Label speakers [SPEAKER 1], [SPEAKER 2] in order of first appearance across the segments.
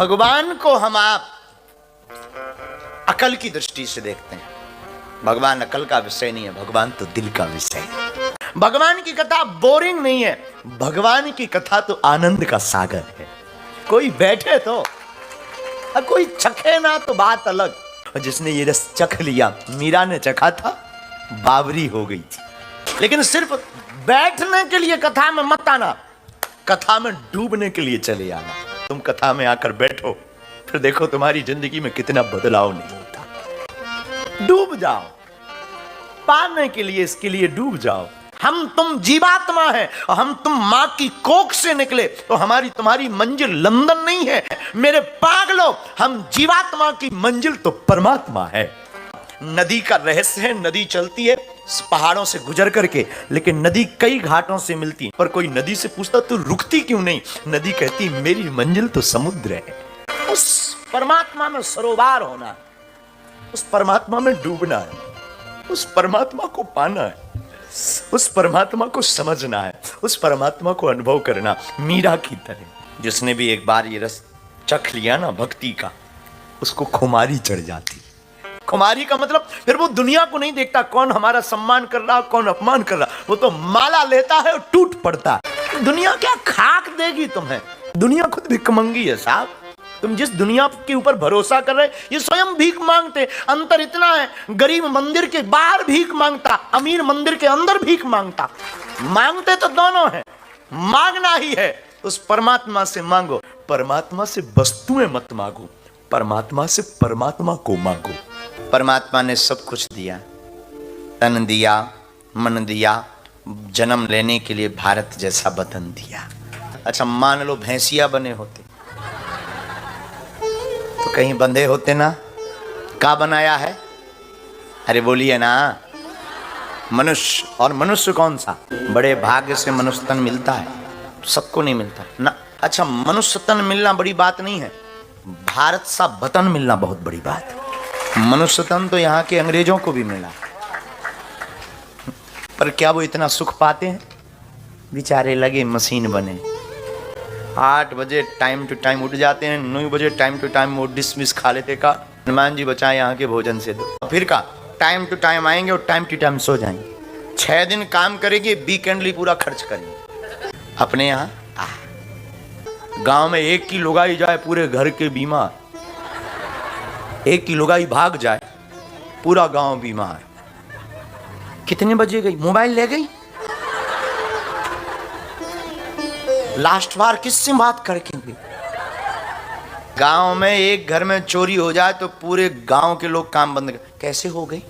[SPEAKER 1] भगवान को हम आप अकल की दृष्टि से देखते हैं। भगवान अकल का विषय नहीं है, भगवान तो दिल का विषय है। भगवान की कथा बोरिंग नहीं है, भगवान की कथा तो आनंद का सागर है। कोई बैठे तो और कोई चखे ना तो बात अलग। और जिसने ये रस चख लिया, मीरा ने चखा था, बावरी हो गई थी। लेकिन सिर्फ बैठने के लिए कथा में मत आना, कथा में डूबने के लिए चले आना। तुम कथा में आकर बैठो, फिर देखो तुम्हारी जिंदगी में कितना बदलाव नहीं होता। डूब जाओ, पाने के लिए, इसके लिए डूब जाओ। हम तुम जीवात्मा है और हम तुम मां की कोख से निकले, तो हमारी तुम्हारी मंजिल लंदन नहीं है मेरे पागलो। हम जीवात्मा की मंजिल तो परमात्मा है। नदी का रहस्य है, नदी चलती है पहाड़ों से गुजर करके, लेकिन नदी कई घाटों से मिलती है। पर कोई नदी से पूछता तू रुकती क्यों नहीं? नदी कहती मेरी मंजिल तो समुद्र है। उस परमात्मा में सरोवर होना है, उस परमात्मा में डूबना है, उस परमात्मा को पाना है, उस परमात्मा को समझना है, उस परमात्मा को अनुभव करना। मीरा की तरह जिसने भी एक बार ये रस चख लिया ना भक्ति का, उसको खुमारी चढ़ जाती। खुमारी का मतलब फिर वो दुनिया को नहीं देखता, कौन हमारा सम्मान कर रहा, कौन अपमान कर रहा। वो तो माला लेता है और टूट पड़ता है। दुनिया क्या खाक देगी तुम्हें? दुनिया खुद भिखमंगी है साहब। तुम जिस दुनिया के ऊपर भरोसा कर रहे, ये स्वयं भीख मांगते। अंतर इतना है, गरीब मंदिर के बाहर भीख मांगता, अमीर मंदिर के अंदर भीख मांगता। मांगते तो दोनों हैं, मांगना ही है। उस परमात्मा से मांगो, परमात्मा से वस्तुएं मत मांगो, परमात्मा से परमात्मा को मांगो। परमात्मा ने सब कुछ दिया, तन दिया, मन दिया, जन्म लेने के लिए भारत जैसा वतन दिया। अच्छा मान लो भैंसिया बने होते तो कहीं बंधे होते ना। क्या बनाया है? अरे बोलिए ना, मनुष्य। और मनुष्य कौन सा? बड़े भाग्य से मनुष्य तन मिलता है, सबको नहीं मिलता ना। अच्छा मनुष्य तन मिलना बड़ी बात नहीं है, भारत सा वतन मिलना बहुत बड़ी बात है। मनुष्य तन तो यहाँ के अंग्रेजों को भी मिला, पर क्या वो इतना सुख पाते हैं? बेचारे लगे मशीन बने। 8 बजे टाइम टू टाइम उठ जाते हैं, 9 बजे टाइम टू टाइम वो डिसमिस खा लेते का हनुमान जी बचाए यहाँ के भोजन से। दो फिर का टाइम टू टाइम आएंगे और टाइम टू टाइम सो जाएंगे। 6 दिन काम करेंगे, वीकेंडली पूरा खर्च करेंगे। अपने यहाँ गांव में एक की लुगाई जाए पूरे घर के बीमार, एक की लुगाई भाग जाए पूरा गांव बीमार। कितने बजे गई? मोबाइल ले गई। लास्ट बार किससे बात करके गई? गांव में एक घर में चोरी हो जाए तो पूरे गांव के लोग काम बंद कर। कैसे हो गई?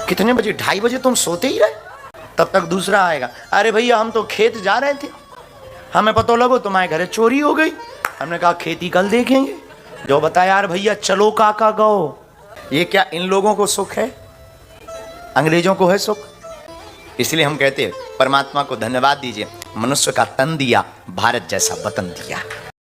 [SPEAKER 1] कितने बजे? 2:30 बजे तुम सोते ही रहे, तब तक दूसरा आएगा। अरे भैया हम तो खेत जा रहे थे, हमें पता लगो तुम्हारे घर चोरी हो गई। हमने कहा खेती कल देखेंगे। जो बताया यार भैया चलो काका गो। ये क्या इन लोगों को सुख है? अंग्रेजों को है सुख? इसलिए हम कहते हैं परमात्मा को धन्यवाद दीजिए, मनुष्य का तन दिया, भारत जैसा वतन दिया।